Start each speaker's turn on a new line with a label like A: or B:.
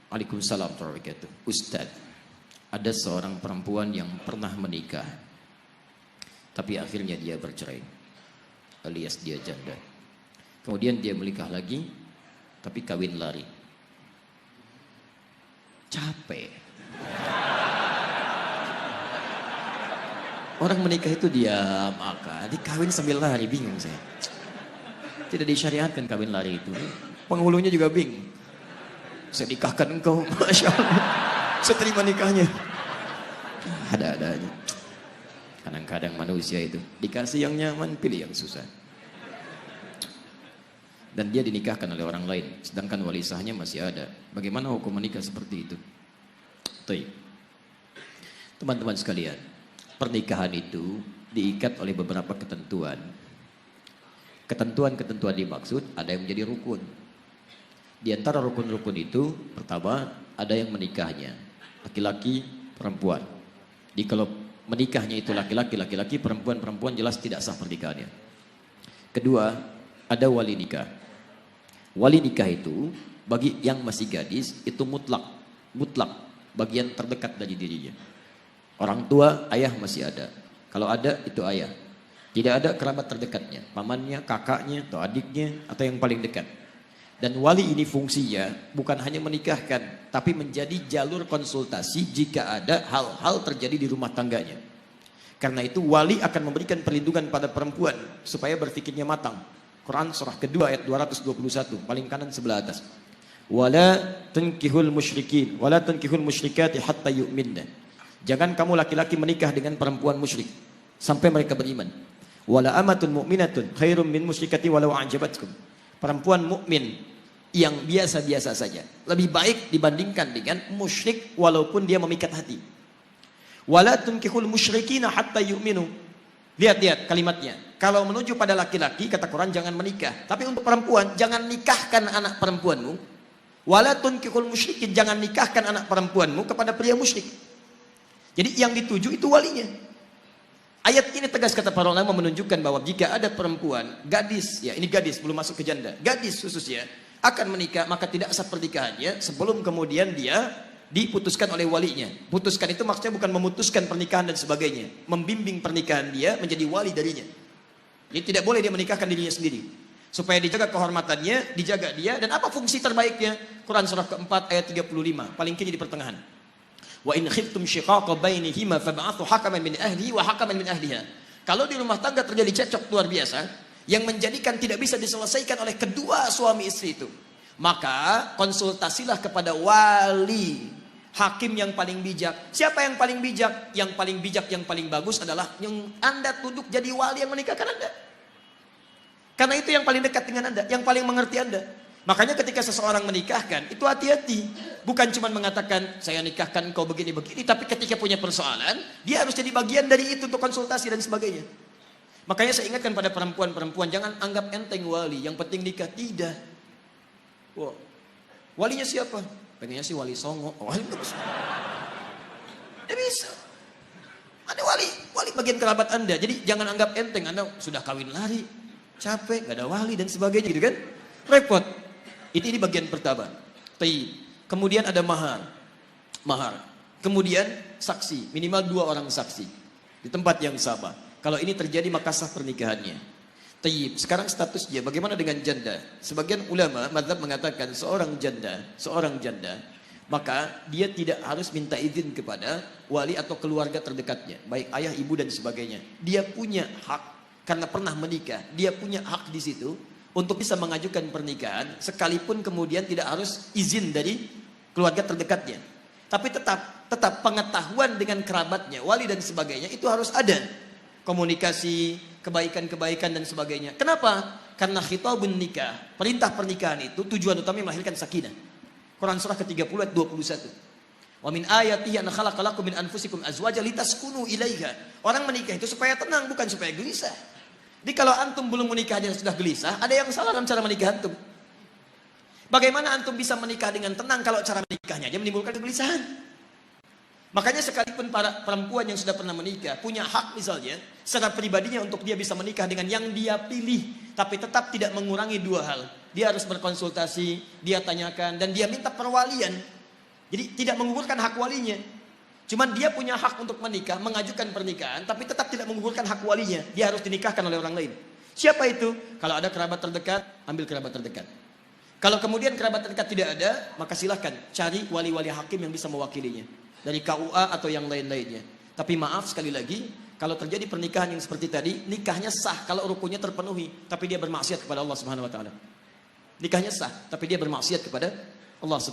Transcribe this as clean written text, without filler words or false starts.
A: Waalaikumsalam warahmatullahi wabarakatuh. Ustaz, ada seorang perempuan yang pernah menikah, tapi akhirnya dia bercerai, alias dia janda. Kemudian dia menikah lagi, tapi kawin lari. Capek. Orang menikah itu diam, maka dikawin sambil lari, bingung saya. Tidak disyariatkan kawin lari itu. Penghulunya juga bingung. Saya nikahkan engkau, Masya Allah. Saya terima nikahnya. Ada-ada aja. Kadang-kadang manusia itu dikasih yang nyaman, pilih yang susah. Dan dia dinikahkan oleh orang lain, sedangkan wali sahnya masih ada. Bagaimana hukum menikah seperti itu? Teman-teman sekalian, pernikahan itu diikat oleh beberapa ketentuan. Ketentuan-ketentuan dimaksud ada yang menjadi rukun. Di antara rukun-rukun itu, pertama ada yang menikahnya, laki-laki, perempuan. Jadi kalau menikahnya itu laki-laki, perempuan jelas tidak sah pernikahannya. Kedua, ada wali nikah. Wali nikah itu bagi yang masih gadis itu mutlak bagian terdekat dari dirinya. Orang tua, ayah masih ada. Kalau ada itu ayah. Tidak ada kerabat terdekatnya, pamannya, kakaknya, atau adiknya, atau yang paling dekat. Dan wali ini fungsinya bukan hanya menikahkan, tapi menjadi jalur konsultasi jika ada hal-hal terjadi di rumah tangganya. Karena itu wali akan memberikan perlindungan pada perempuan supaya berfikirnya matang. Quran surah kedua ayat 221, paling kanan sebelah atas. Wala tunkihul musyrikin, wala tunkihul musyrikati hatta yu'minna. Jangan kamu laki-laki menikah dengan perempuan musyrik sampai mereka beriman. Wala amatun mu'minatun khairum min musyrikati walau a'jabatkum. Perempuan mukmin yang biasa-biasa saja lebih baik dibandingkan dengan musyrik walaupun dia memikat hati. Wala tunkihul musyrikina hatta yu'minu. Lihat kalimatnya. Kalau menuju pada laki-laki kata Quran jangan menikah, tapi untuk perempuan jangan nikahkan anak perempuanmu. Wala tunkihul musyrikin, jangan nikahkan anak perempuanmu kepada pria musyrik. Jadi yang dituju itu walinya. Ayat ini tegas kata para ulama menunjukkan bahwa jika ada perempuan, gadis, ya ini gadis belum masuk ke janda, gadis khususnya akan menikah, maka tidak sah pernikahannya sebelum kemudian dia diputuskan oleh walinya. Putuskan itu maksudnya bukan memutuskan pernikahan dan sebagainya, membimbing pernikahan dia menjadi wali darinya. Jadi tidak boleh dia menikahkan dirinya sendiri. Supaya dijaga kehormatannya, dijaga dia, dan apa fungsi terbaiknya? Quran surah keempat ayat 35, paling kiri di pertengahan. Wa in khiftum shiqaqa bainihima fab'athu hakaman min ahlihi wa hakaman min ahliha. Kalau di rumah tangga terjadi cekcok luar biasa yang menjadikan tidak bisa diselesaikan oleh kedua suami istri itu, maka konsultasilah kepada wali, hakim yang paling bijak. Siapa yang paling bijak? Yang paling bijak, yang paling bagus adalah yang Anda tunduk jadi wali yang menikahkan Anda. Karena itu yang paling dekat dengan Anda, yang paling mengerti Anda. Makanya ketika seseorang menikahkan, itu hati-hati. Bukan cuma mengatakan, saya nikahkan kau begini-begini. Tapi ketika punya persoalan, dia harus jadi bagian dari itu untuk konsultasi dan sebagainya. Makanya saya ingatkan pada perempuan-perempuan, jangan anggap enteng wali. Yang penting nikah, tidak. Wow. Walinya siapa? Pengennya sih wali songo. Oh, wali bagus. Tidak bisa. Ada wali bagian kerabat Anda. Jadi jangan anggap enteng, Anda sudah kawin lari, capek, gak ada wali dan sebagainya gitu kan. Repot. Ini bagian pertama. Kemudian ada mahar. Kemudian saksi, minimal 2 orang saksi di tempat yang sama. Kalau ini terjadi maka sah pernikahannya. Sekarang statusnya bagaimana dengan janda? Sebagian ulama mazhab mengatakan seorang janda, maka dia tidak harus minta izin kepada wali atau keluarga terdekatnya, baik ayah, ibu dan sebagainya. Dia punya hak karena pernah menikah, dia punya hak di situ untuk bisa mengajukan pernikahan, sekalipun kemudian tidak harus izin dari keluarga terdekatnya. Tapi tetap pengetahuan dengan kerabatnya, wali dan sebagainya itu harus ada. Komunikasi, kebaikan-kebaikan dan sebagainya. Kenapa? Karena khitabun nikah, perintah pernikahan itu tujuan utama melahirkan sakinah. Quran surah ke-30 ayat 21. Wa min ayatihi an khalaqalakum min anfusikum azwajan litaskunu ilaiha. Orang menikah itu supaya tenang, bukan supaya gelisah. Jadi kalau antum belum menikah dan sudah gelisah, ada yang salah dalam cara menikah antum. Bagaimana antum bisa menikah dengan tenang kalau cara menikahnya aja menimbulkan kegelisahan? Makanya sekalipun para perempuan yang sudah pernah menikah punya hak misalnya secara pribadinya untuk dia bisa menikah dengan yang dia pilih, tapi tetap tidak mengurangi 2 hal. Dia harus berkonsultasi, dia tanyakan, dan dia minta perwalian. Jadi tidak menggugurkan hak walinya. Cuman dia punya hak untuk menikah, mengajukan pernikahan, tapi tetap tidak menggugurkan hak walinya. Dia harus dinikahkan oleh orang lain. Siapa itu? Kalau ada kerabat terdekat, ambil kerabat terdekat. Kalau kemudian kerabat terdekat tidak ada, maka silahkan cari wali-wali hakim yang bisa mewakilinya. Dari KUA atau yang lain-lainnya. Tapi maaf sekali lagi, kalau terjadi pernikahan yang seperti tadi, nikahnya sah kalau rukunnya terpenuhi, tapi dia bermaksiat kepada Allah Subhanahu wa taala. Nikahnya sah, tapi dia bermaksiat kepada Allah Subhanahu